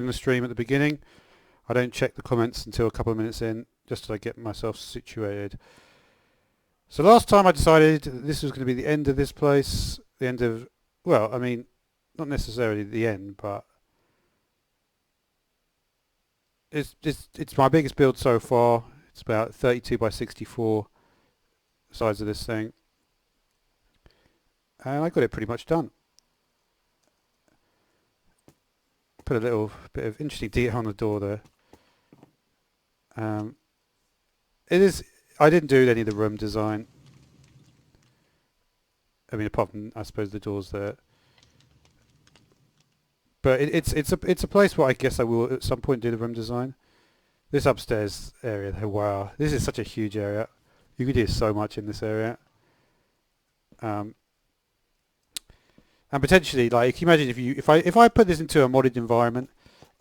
in the stream at the beginning. I don't check the comments until a couple of minutes in, just so I get myself situated. So last time I decided this was going to be the end of this place, the end of, well, I mean, not necessarily the end, but it's my biggest build so far. It's about 32 by 64 size of this thing, and I got it pretty much done. Put a little bit of interesting detail on the door there. It is. I didn't do any of the room design. I mean, apart from I suppose the doors there. But it's a place where I guess I will at some point do the room design. This upstairs area, wow, this is such a huge area. You could do so much in this area. And potentially, like, can you imagine if I put this into a modded environment,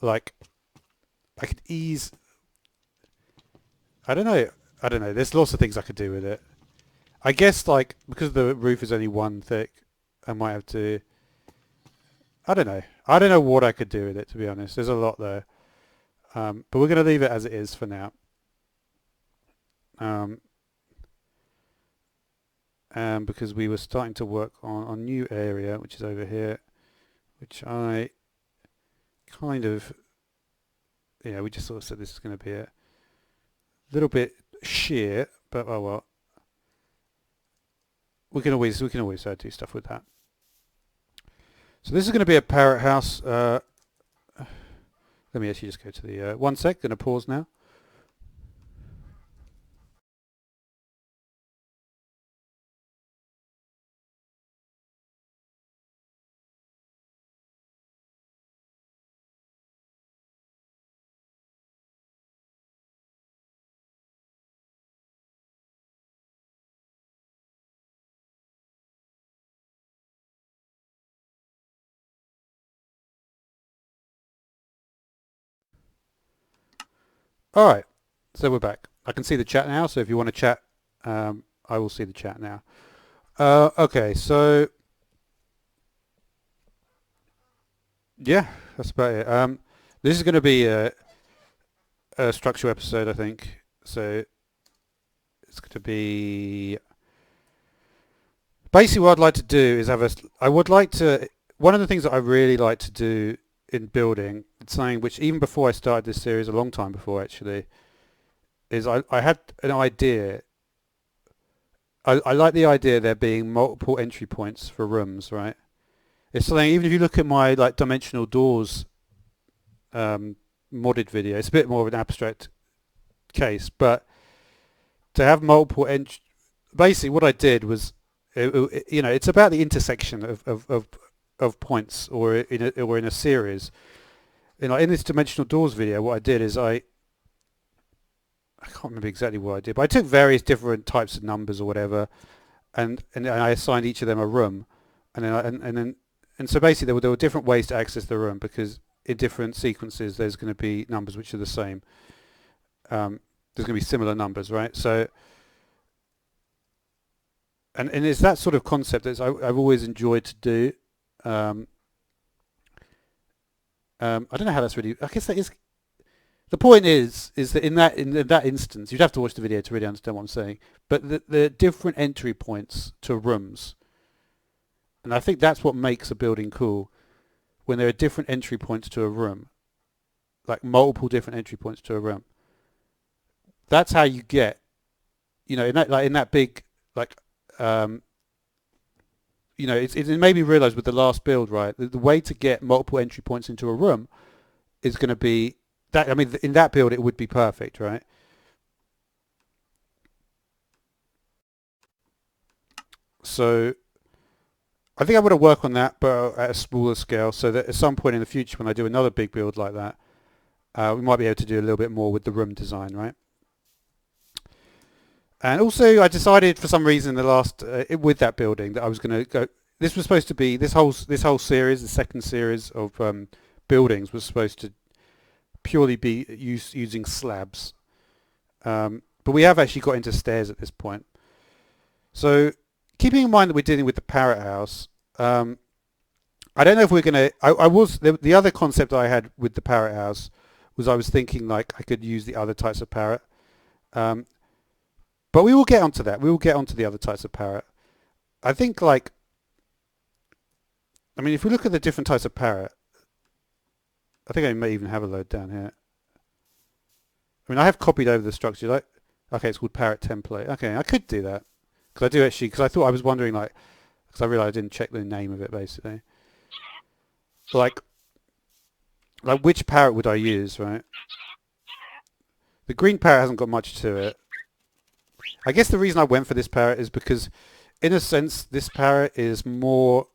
like, I could ease. I don't know. There's lots of things I could do with it. I guess, like, because the roof is only one thick, I might have to. I don't know. I don't know what I could do with it, to be honest. There's a lot there. But we're going to leave it as it is for now. Because we were starting to work on a new area, which is over here, which I kind of, we just sort of said this is going to be a little bit sheer, but oh well. We can always do stuff with that. So this is going to be a parrot house. Let me actually just go to the 1 sec. Going to pause now. All right, so we're back. I can see the chat now, so if you want to chat, I will see the chat now. Okay, so yeah, that's about it. This is going to be a structure episode, I think. So it's going to be basically what I'd like to do is have a. I would like to. One of the things that I really like to do in building, it's something which even before I started this series, a long time before actually, is I had an idea. I like the idea there being multiple entry points for rooms, right? It's something, even if you look at my like dimensional doors modded video, it's a bit more of an abstract case, but to have multiple entry, basically what I did was, it's about the intersection of points or in a series. In this dimensional doors video, what I did is I can't remember exactly what I did, but I took various different types of numbers or whatever, and I assigned each of them a room, and then so basically there were different ways to access the room because in different sequences there's going to be numbers which are the same. There's going to be similar numbers, right? So, and it's that sort of concept that I've always enjoyed to do. I don't know how that's really. I guess that is. The point is that in that instance, you'd have to watch the video to really understand what I'm saying. But the different entry points to rooms, and I think that's what makes a building cool, when there are different entry points to a room, like multiple different entry points to a room. That's how you get, in that big, like, it made me realize with the last build, right, the way to get multiple entry points into a room is going to be that. I mean, in that build, it would be perfect, right? So I think I'm going to work on that, but at a smaller scale, so that at some point in the future, when I do another big build like that, we might be able to do a little bit more with the room design, right? And also, I decided for some reason the last with that building that I was going to go. This was supposed to be this whole series, the second series of buildings, was supposed to purely be using slabs. But we have actually got into stairs at this point. So keeping in mind that we're dealing with the parrot house, I don't know if we're gonna. I was the other concept I had with the parrot house was I was thinking like I could use the other types of parrot, um, but we will get onto that. We will get onto the other types of parrot. I think like I mean if we look at the different types of parrot, I think I may even have a load down here. I mean I have copied over the structure. Like okay, it's called parrot template. Okay, I could do that because I do actually because I thought I was wondering like because I realized I didn't check the name of it basically. Like which parrot would I use, right? The green parrot hasn't got much to it. I guess the reason I went for this parrot is because, in a sense, this parrot is more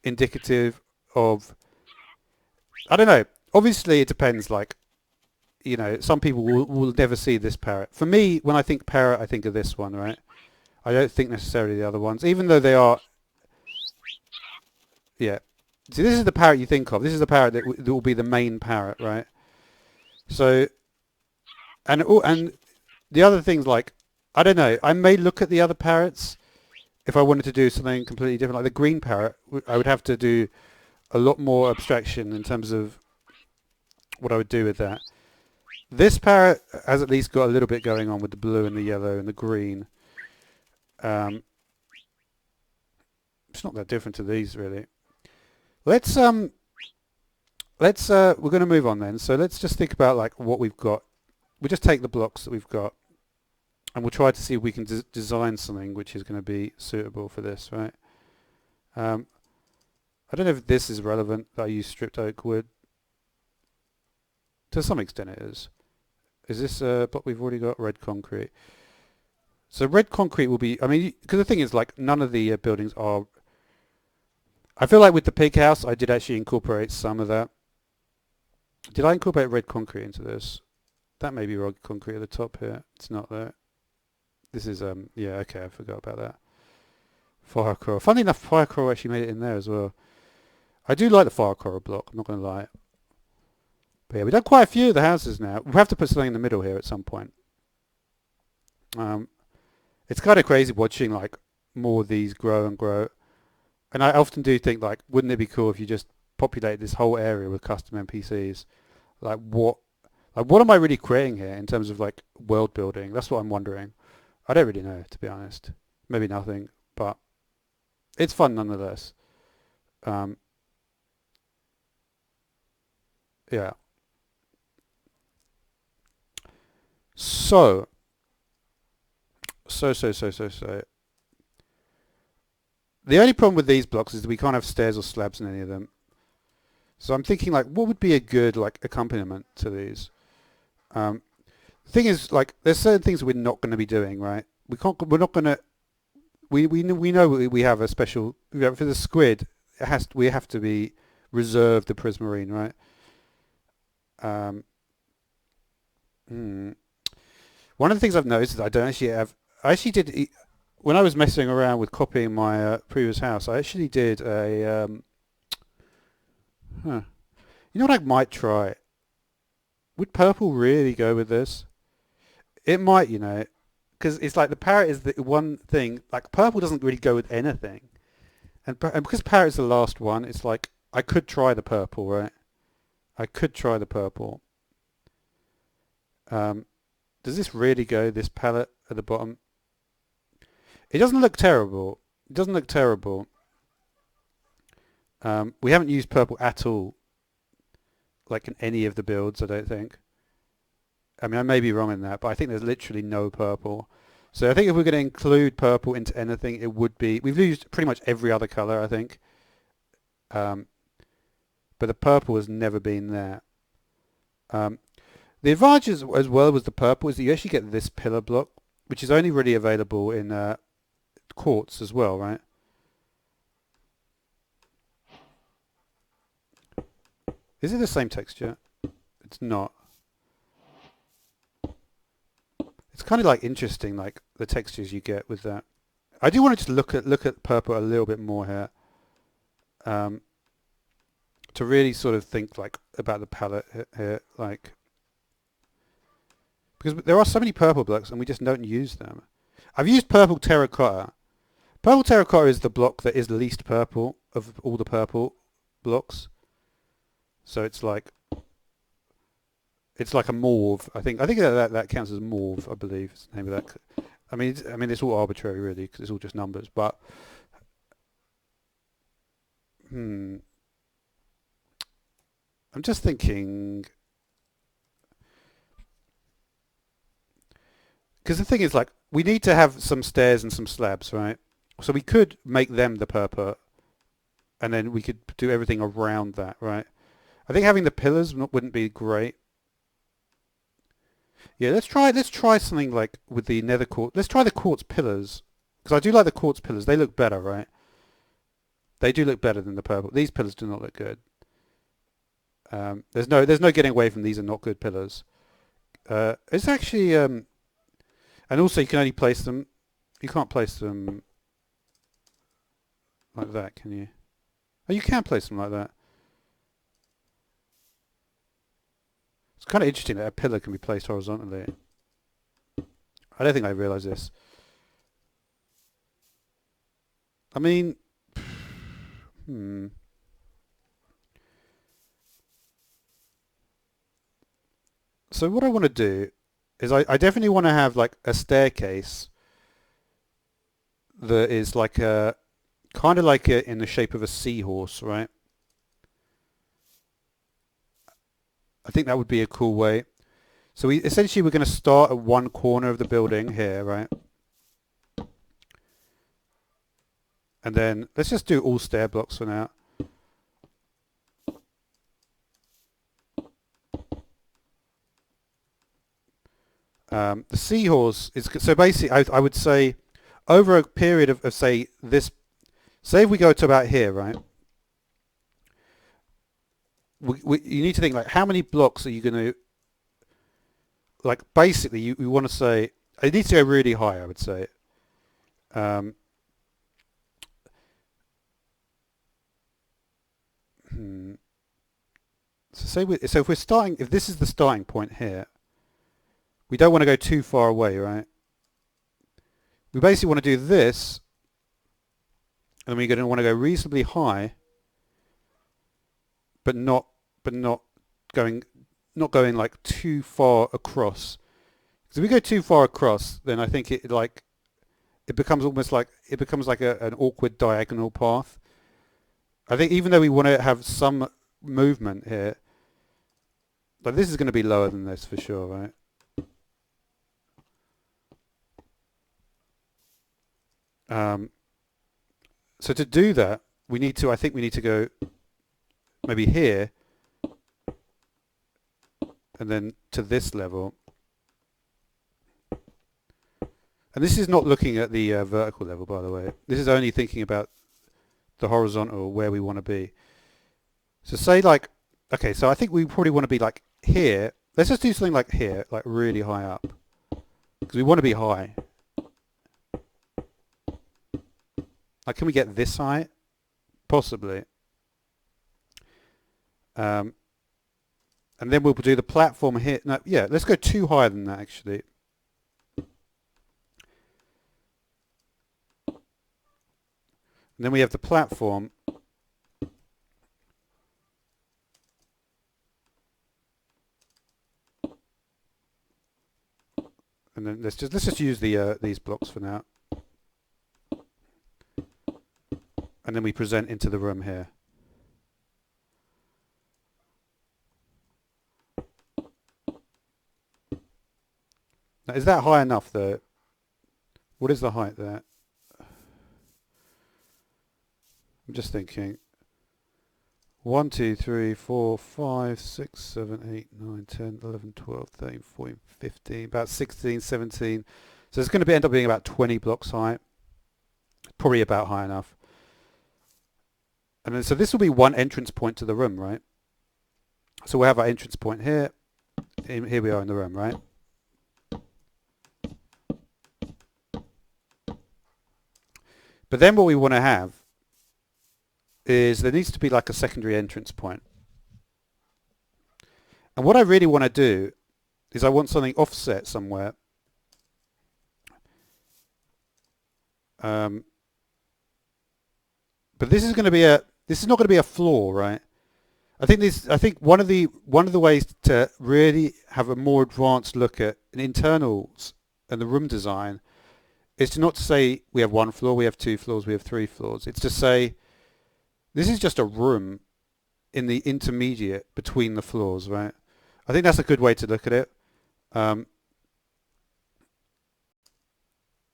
indicative of. I don't know. Obviously, it depends. Like, you know, some people will never see this parrot. For me, when I think parrot, I think of this one, right? I don't think necessarily the other ones, even though they are. Yeah. See, this is the parrot you think of. This is the parrot that will be the main parrot, right? So, and the other things like, I don't know. I may look at the other parrots if I wanted to do something completely different. Like the green parrot, I would have to do a lot more abstraction in terms of what I would do with that. This parrot has at least got a little bit going on with the blue and the yellow and the green. It's not that different to these really. Let's we're going to move on then. So let's just think about like what we've got. We just take the blocks that we've got, and we'll try to see if we can design something which is going to be suitable for this, right? I don't know if this is relevant that I use stripped oak wood. To some extent it is. Is this but we've already got red concrete. So red concrete will be, I mean, because the thing is like none of the buildings are, I feel like with the pig house I did actually incorporate some of that. Did I incorporate red concrete into this? That may be red concrete at the top here. It's not there. This is, yeah, okay, I forgot about that. Fire coral. Funnily enough, fire coral actually made it in there as well. I do like the fire coral block, I'm not going to lie. But yeah, we've done quite a few of the houses now. We'll have to put something in the middle here at some point. It's kind of crazy watching like more of these grow and grow. And I often do think like, wouldn't it be cool if you just populate this whole area with custom NPCs? Like what am I really creating here in terms of like world building? That's what I'm wondering. I don't really know, to be honest. Maybe nothing, but it's fun nonetheless. Yeah. So. The only problem with these blocks is that we can't have stairs or slabs in any of them. So I'm thinking like, what would be a good like accompaniment to these? The thing is like, there's certain things we're not going to be doing, right? We're not going to. We know we have a special for the squid. We have to be reserved the prismarine, right? One of the things I've noticed is that I don't actually have. I actually did when I was messing around with copying my previous house. I actually did a. You know what I might try? Would purple really go with this? It might, you know, because it's like the parrot is the one thing. Like purple doesn't really go with anything, and because parrot is the last one, it's like I could try the purple, right? I could try the purple. Does this really go, this palette at the bottom? It doesn't look terrible. It doesn't look terrible. We haven't used purple at all, like in any of the builds, I don't think. I mean, I may be wrong in that, but I think there's literally no purple. So I think if we're going to include purple into anything, it would be... We've used pretty much every other colour, I think. But the purple has never been there. The advantage as well with the purple is that you actually get this pillar block, which is only really available in quartz as well, right? Is it the same texture? It's not. It's kind of like interesting, like the textures you get with that. I do want to just look at purple a little bit more here, to really sort of think like about the palette here, like because there are so many purple blocks and we just don't use them. I've used purple terracotta. Purple terracotta is the block that is least purple of all the purple. blocks. So it's like a mauve. I think that counts as mauve. I believe is the name of that. I mean it's all arbitrary really because it's all just numbers. But I'm just thinking because the thing is like we need to have some stairs and some slabs, right? So we could make them the purpur, and then we could do everything around that, right? I think having the pillars wouldn't be great. Yeah, let's try something like with the nether quartz. Let's try the quartz pillars because I do like the quartz pillars. They look better, right? They do look better than the purple. These pillars do not look good. There's no getting away from these are not good pillars. It's actually and also you can only place them. You can't place them like that, can you? Oh, you can place them like that. It's kind of interesting that a pillar can be placed horizontally. I don't think I realised this. I mean, So what I want to do is I definitely want to have like a staircase that is like a kind of like in the shape of a seahorse, right? I think that would be a cool way. So essentially we're going to start at one corner of the building here, right? And then let's just do all stair blocks for now. The seahorse is so basically I would say over a period of say this, say if we go to about here, right? You need to think like how many blocks are you going to like basically you want to say it needs to go really high, I would say. So if we're starting, if this is the starting point here, we don't want to go too far away, right? We basically want to do this, and we're going to want to go reasonably high, but not going like too far across. Because if we go too far across, then I think it becomes almost like an awkward diagonal path. I think even though we want to have some movement here, but this is going to be lower than this for sure, right? So to do that, I think we need to go maybe here, and then to this level. And this is not looking at the vertical level, by the way. This is only thinking about the horizontal, where we want to be. So say like, okay, so I think we probably want to be like here. Let's just do something like here, like really high up. Because we want to be high. Like, can we get this high? Possibly. And then we'll do the platform here. No, yeah, let's go too higher than that, actually. And then we have the platform. And then let's just use the these blocks for now. And then we present into the room here. Now, is that high enough though? What is the height there? I'm just thinking. 1, 2, 3, 4, 5, 6, 7, 8, 9, 10, 11, 12, 13, 14, 15, about 16, 17. So it's going to end up being about 20 blocks high. Probably about high enough. And then, so this will be one entrance point to the room, right? So we'll have our entrance point here. Here we are in the room, right? But then what we want to have is there needs to be like a secondary entrance point. And what I really want to do is I want something offset somewhere. But this is going to be this is not going to be a floor, right? I think one of the ways to really have a more advanced look at an internals and the room design is to not say we have one floor, we have two floors, we have three floors. It's to say this is just a room in the intermediate between the floors, right? I think that's a good way to look at it.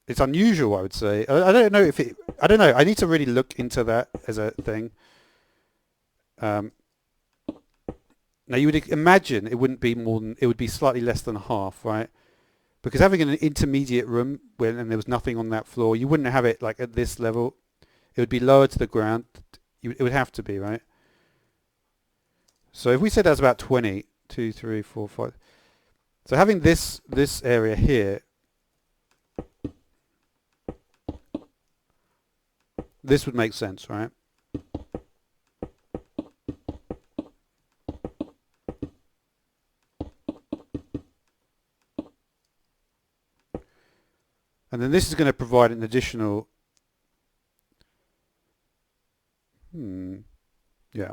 It's unusual, I would say. I don't know if it. I don't know. I need to really look into that as a thing. Now you would imagine it wouldn't be more than, it would be slightly less than half, right? Because having an intermediate room and there was nothing on that floor, you wouldn't have it like at this level. It would be lower to the ground. It would have to be, right? So if we said that's about 20, 2, 3, 4, 5. So having this area here, this would make sense, right? And then this is going to provide an additional, yeah.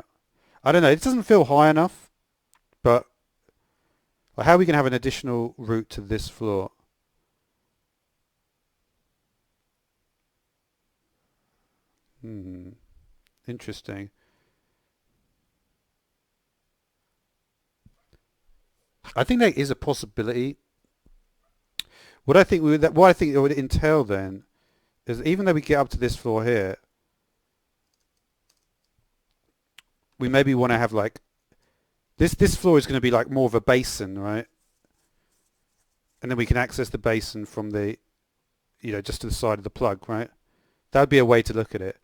I don't know, it doesn't feel high enough, but how are we going to have an additional route to this floor? Interesting. I think that is a possibility. What I think it would entail then is even though we get up to this floor here, we maybe want to have like this floor is going to be like more of a basin, right? And then we can access the basin from the, just to the side of the plug, right? That would be a way to look at it.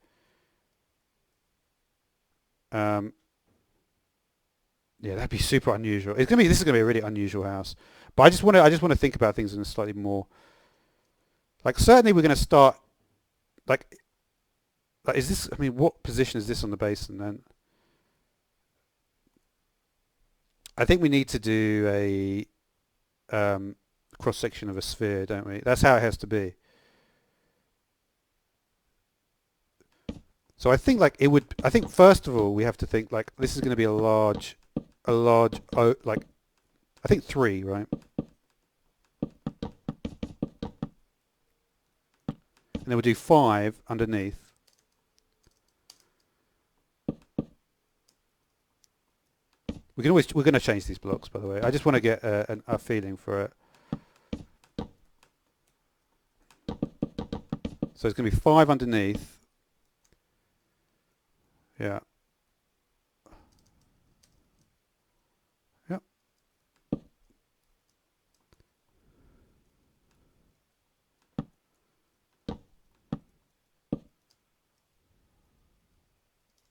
Yeah, that'd be super unusual. This is gonna be a really unusual house. But I just want to think about things in a slightly more, like, certainly we're going to start, like is this, I mean, what position is this on the basin then? I think we need to do a cross section of a sphere, don't we? That's how it has to be. So I think first of all we have to think like this is going to be a large, like, I think 3, right? And then we'll do 5 underneath. We're going to change these blocks, by the way. I just want to get a feeling for it. So it's going to be 5 underneath. Yeah. Yep.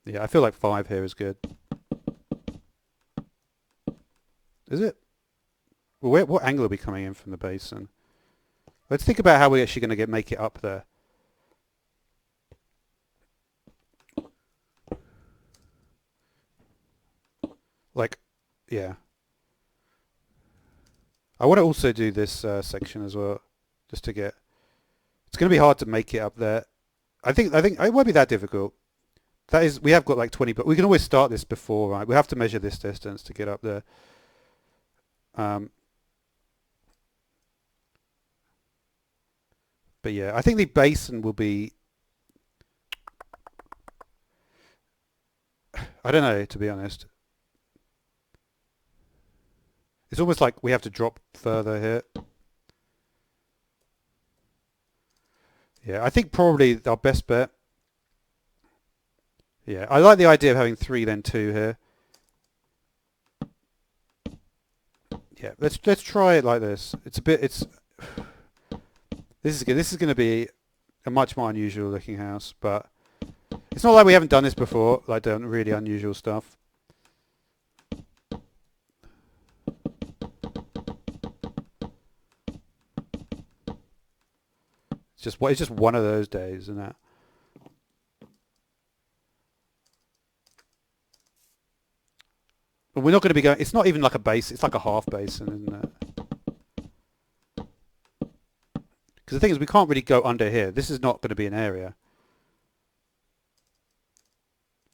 Yeah, I feel like 5 here is good. Is it? Well, what angle are we coming in from the basin? Let's think about how we're actually going to make it up there. Like, yeah. I want to also do this section as well, just to get. It's going to be hard to make it up there. I think it won't be that difficult. That is, we have got like 20, but we can always start this before, right? We have to measure this distance to get up there. But yeah, I think the basin will be. I don't know, to be honest. It's almost like we have to drop further here. Yeah, I think probably our best bet. Yeah, I like the idea of having 3 then 2 here. Yeah, let's try it like this. This is good. This is going to be a much more unusual looking house, but it's not like we haven't done this before, like done really unusual stuff. It's just one of those days, isn't it? But we're not going to be going. It's not even like a base. It's like a half basin, isn't it? Because the thing is, we can't really go under here. This is not going to be an area.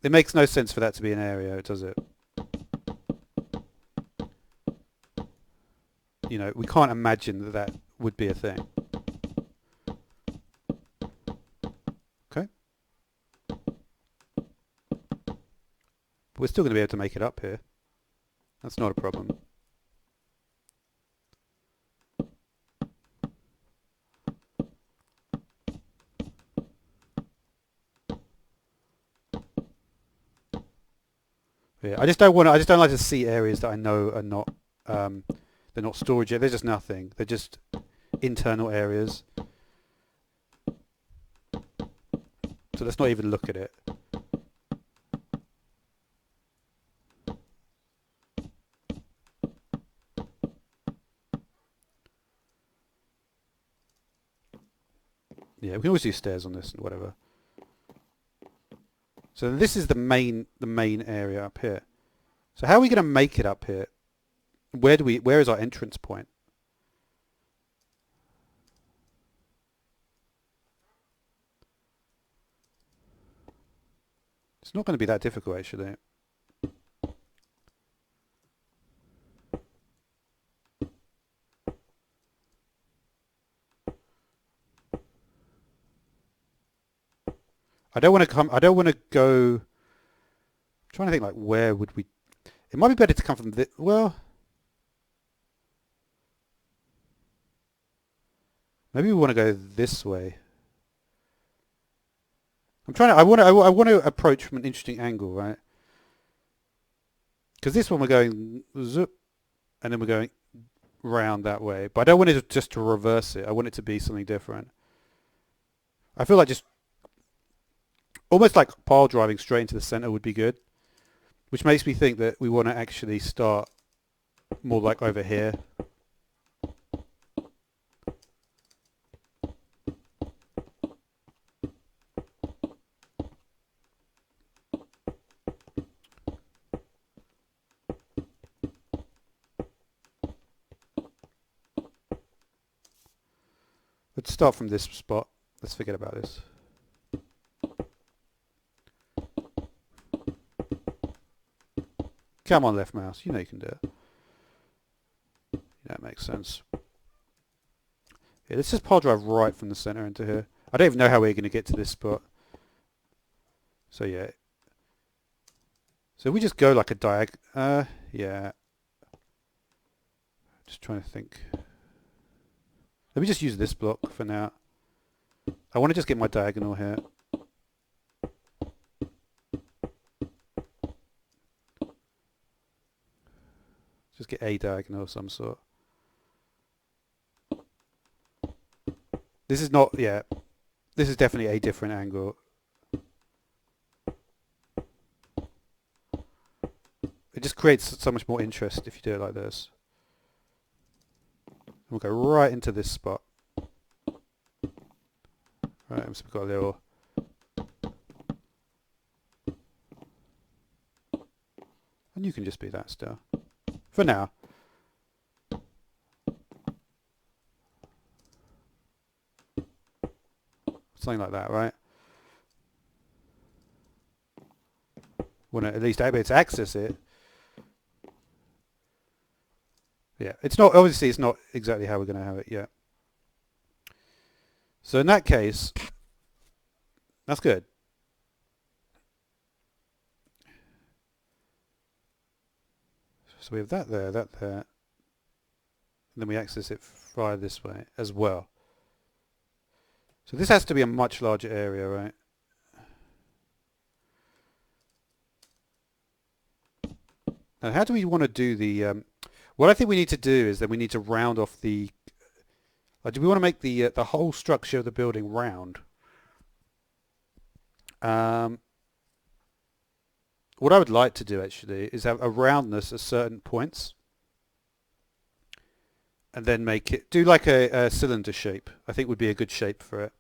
it makes no sense for that to be an area, does it? You know, we can't imagine that that would be a thing. Okay. We're still going to be able to make it up here. That's not a problem. Yeah, I just don't want to, I just don't like to see areas that I know are not they're not storage. They're just nothing. They're just internal areas. So let's not even look at it. Yeah, we can always use stairs on this and whatever. So this is the main area up here. So how are we going to make it up here? Where is our entrance point? It's not going to be that difficult actually. I don't want to go. I'm trying to think like where would we? It might be better to come from this. Well, maybe we want to go this way. I'm trying to. I want to approach from an interesting angle, right? Because this one we're going zoop, and then we're going round that way. But I don't want it just to reverse it. I want it to be something different. I feel like just almost like pile driving straight into the center would be good. Which makes me think that we want to actually start more like over here. Let's start from this spot. Let's forget about this. Come on, left mouse. You know you can do it. That makes sense. Yeah, let's just pile drive right from the center into here. I don't even know how we're going to get to this spot. So yeah. So we just go like a yeah. Just trying to think. Let me just use this block for now. I want to just get my diagonal here. Just get a diagonal of some sort. This is not, yeah. This is definitely a different angle. It just creates so much more interest if you do it like this. And we'll go right into this spot. Right, so we've got a little... And you can just be that still. For now. Something like that, right? Want to at least be able to access it. Yeah, it's not, obviously it's not exactly how we're going to have it yet. So in that case, that's good. So we have that there, and then we access it via this way as well. So this has to be a much larger area, right? Now how do we want to do the, what I think we need to do is that we need to round off the, do we want to make the whole structure of the building round? What I would like to do actually is have a roundness at certain points and then make it, do like a cylinder shape. I think would be a good shape for it.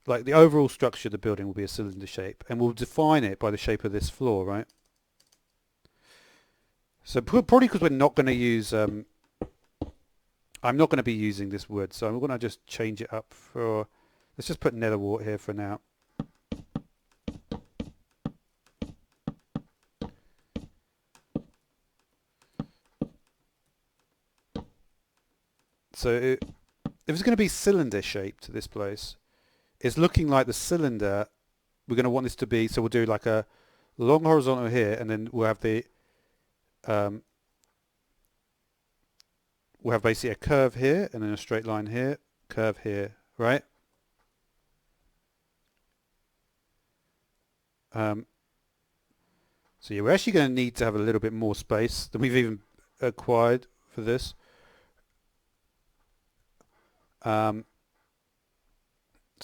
Like the overall structure of the building will be a cylinder shape and we'll define it by the shape of this floor, right? So probably because we're not going to use, I'm not going to be using this wood, so I'm going to just change it up for, let's just put nether wart here for now. So if it's going to be cylinder shaped, this place, it's looking like the cylinder we're going to want this to be. So we'll do like a long horizontal here, and then we'll have the we'll have basically a curve here, and then a straight line here, curve here, right? So yeah, we're actually going to need to have a little bit more space than we've even acquired for this. So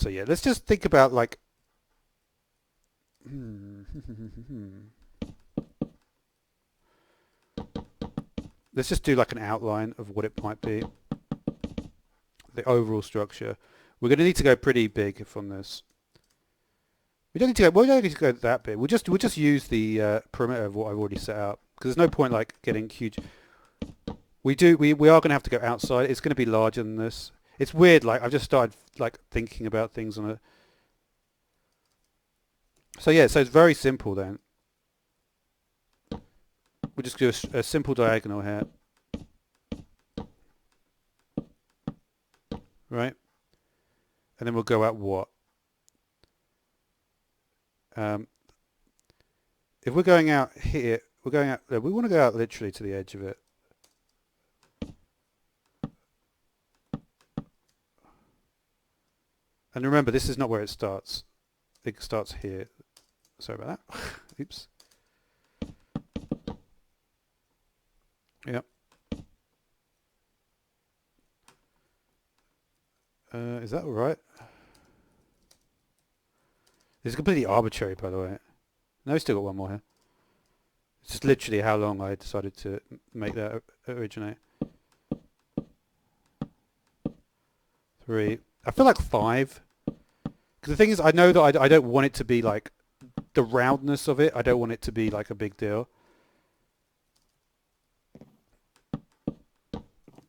yeah, let's just think about like let's just do like an outline of what it might be. The overall structure. We're going to need to go pretty big from this. We don't need to go. We don't need to go that big. We'll just use the perimeter of what I've already set out, because there's no point like getting huge. We are going to have to go outside. It's going to be larger than this. It's weird. Like I've just started like thinking about things on a. So yeah, so it's very simple then. We'll just do a simple diagonal here, right? And then we'll go out what? If we're going out here, we're going out. We want to go out literally to the edge of it. And remember, this is not where it starts. It starts here. Sorry about that. Oops. Yep. Is that all right? This is completely arbitrary, by the way. No, we still got one more here. It's just literally how long I decided to make that originate. 3. I feel like 5. Because the thing is, I know that I don't want it to be like the roundness of it. I don't want it to be like a big deal.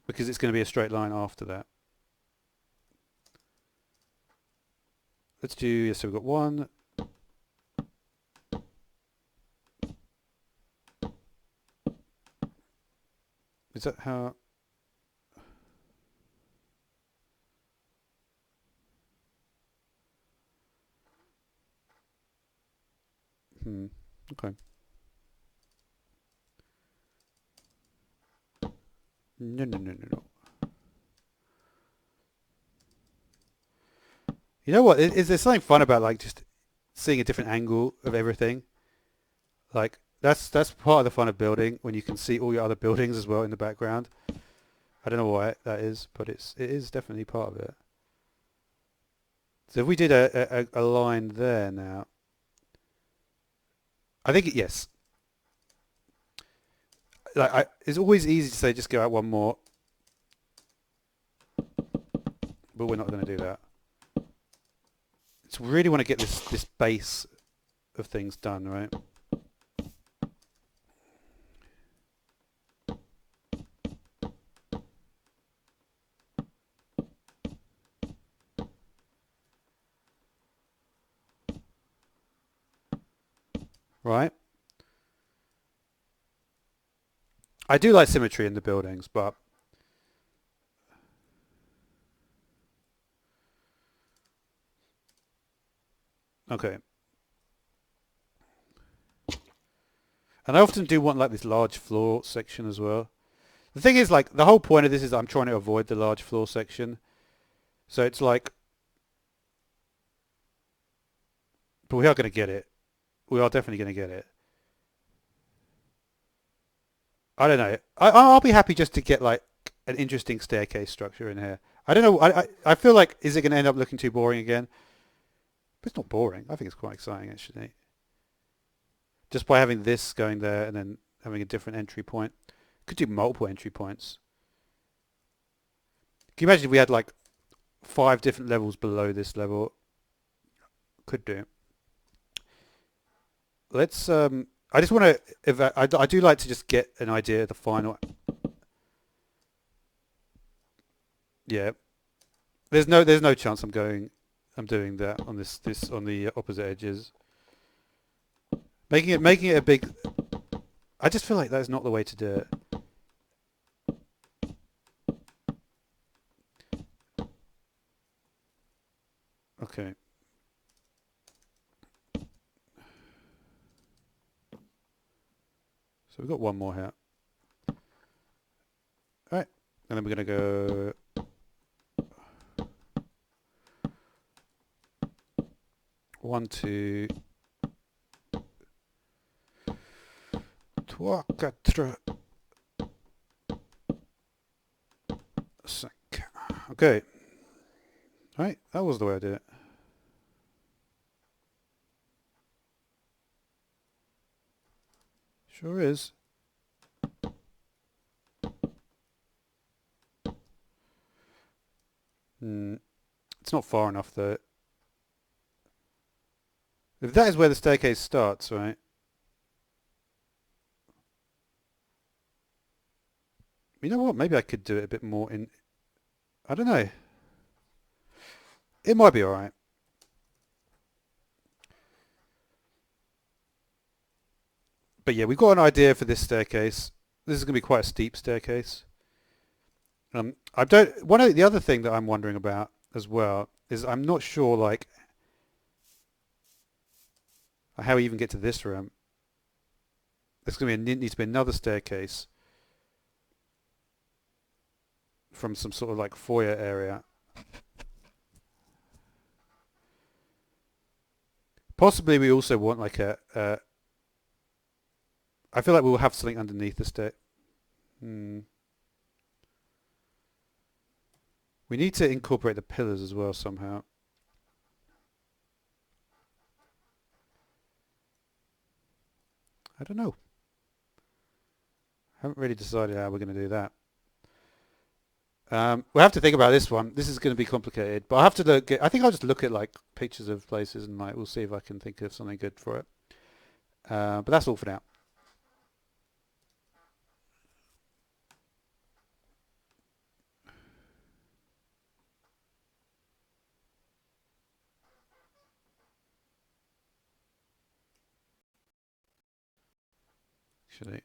Because it's going to be a straight line after that. Let's do, yes, so we've got 1. Is that how? Okay. No. You know what? Is there something fun about like just seeing a different angle of everything? Like that's part of the fun of building, when you can see all your other buildings as well in the background. I don't know why that is, but it is definitely part of it. So if we did a line there now, I think yes. Like it's always easy to say just go out one more, but we're not going to do that. So we really want to get this base of things done, right? Right? I do like symmetry in the buildings, but okay. And I often do want like this large floor section as well. The thing is, like, the whole point of this is I'm trying to avoid the large floor section. So it's like, but we are going to get it. We are definitely going to get it. I don't know. I'll be happy just to get like an interesting staircase structure in here. I don't know. I feel like, is it going to end up looking too boring again? But it's not boring. I think it's quite exciting actually. Just by having this going there and then having a different entry point. Could do multiple entry points. Can you imagine if we had like 5 different levels below this level? Could do. Let's I just want to I do like to just get an idea of the final. Yeah. There's no chance I'm doing that on this on the opposite edges. Making it a big, I just feel like that's not the way to do it. Okay. So we've got one more here. All right. And then we're going to go 1, 2, 3, 4, 5. Okay. All right. That was the way I did it. Sure is. It's not far enough though. If that is where the staircase starts, right? You know what? Maybe I could do it a bit more in... I don't know. It might be alright. But yeah, we've got an idea for this staircase. This is going to be quite a steep staircase. I don't... the other thing that I'm wondering about as well is I'm not sure, like, how we even get to this room. There's going to need to be another staircase from some sort of like foyer area. Possibly we also want like I feel like we'll have something underneath the stair. We need to incorporate the pillars as well somehow. I don't know. Haven't really decided how we're going to do that. We'll have to think about this one. This is going to be complicated, but I'll have to look at, I think I'll just look at like pictures of places and like we'll see if I can think of something good for it. But that's all for now. Actually.